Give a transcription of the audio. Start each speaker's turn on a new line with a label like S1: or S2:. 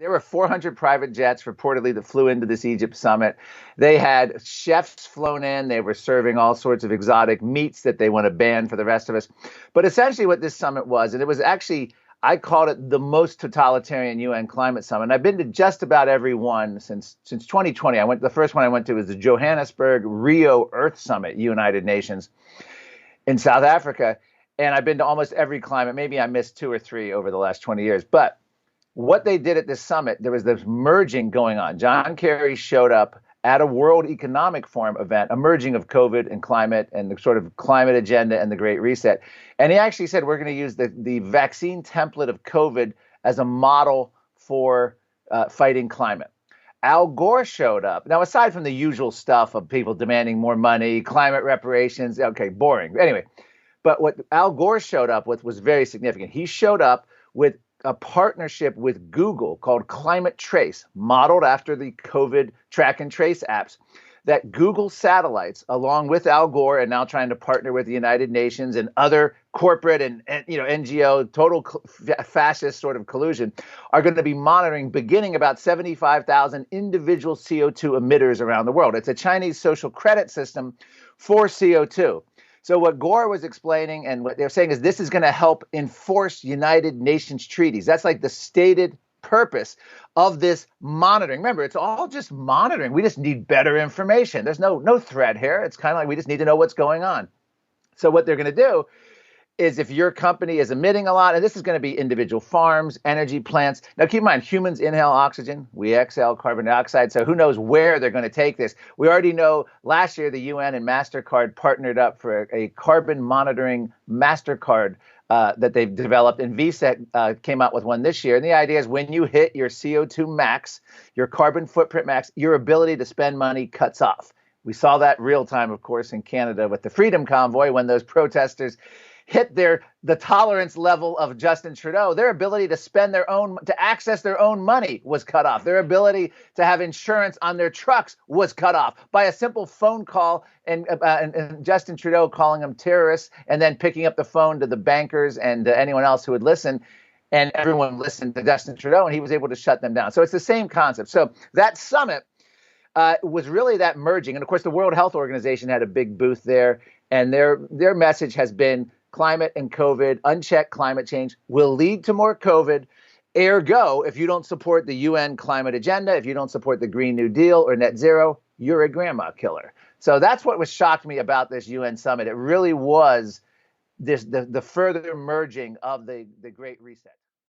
S1: There were 400 private jets reportedly that flew into this Egypt summit. They had chefs flown in. They were serving all sorts of exotic meats that they want to ban for the rest of us. But essentially, what this summit was, and it was actually, I called it the most totalitarian UN climate summit. And I've been to just about every one since 2020. The first one I went to was the Johannesburg Rio Earth Summit, United Nations in South Africa. And I've been to almost every climate. Maybe I missed two or three over the last 20 years. But what they did at this summit, there was this merging going on. John Kerry showed up at a World Economic Forum event, a merging of COVID and climate and the sort of climate agenda and the Great Reset. And he actually said, we're going to use the vaccine template of COVID as a model for fighting climate. Al Gore showed up. Now, aside from the usual stuff of people demanding more money, climate reparations, okay, boring. Anyway, but what Al Gore showed up with was very significant. He showed up with a partnership with Google called Climate Trace, modeled after the COVID track and trace apps, that Google satellites, along with Al Gore, and now trying to partner with the United Nations and other corporate and NGO, total fascist sort of collusion, are going to be monitoring beginning about 75,000 individual CO2 emitters around the world. It's a Chinese social credit system for CO2. So what Gore was explaining and what they're saying is this is going to help enforce United Nations treaties. That's like the stated purpose of this monitoring. Remember, it's all just monitoring. We just need better information. There's no threat here. It's kind of like we just need to know what's going on. So what they're going to do is if your company is emitting a lot, and this is going to be individual farms, energy plants. Now, keep in mind, humans inhale oxygen. We exhale carbon dioxide. So who knows where they're going to take this? We already know last year the UN and MasterCard partnered up for a carbon monitoring MasterCard that they've developed. And VSEC came out with one this year. And the idea is when you hit your CO2 max, your carbon footprint max, your ability to spend money cuts off. We saw that real time, of course, in Canada with the Freedom Convoy when those protesters hit the tolerance level of Justin Trudeau. Their ability to access their own money was cut off. Their ability to have insurance on their trucks was cut off by a simple phone call and Justin Trudeau calling them terrorists and then picking up the phone to the bankers and anyone else who would listen. And everyone listened to Justin Trudeau and he was able to shut them down. So it's the same concept. So that summit was really that merging. And of course, the World Health Organization had a big booth there. And their message has been climate and COVID, unchecked climate change will lead to more COVID. Ergo, if you don't support the UN climate agenda, if you don't support the Green New Deal or net zero, you're a grandma killer. So that's what shocked me about this UN summit. It really was the further merging of the Great Reset.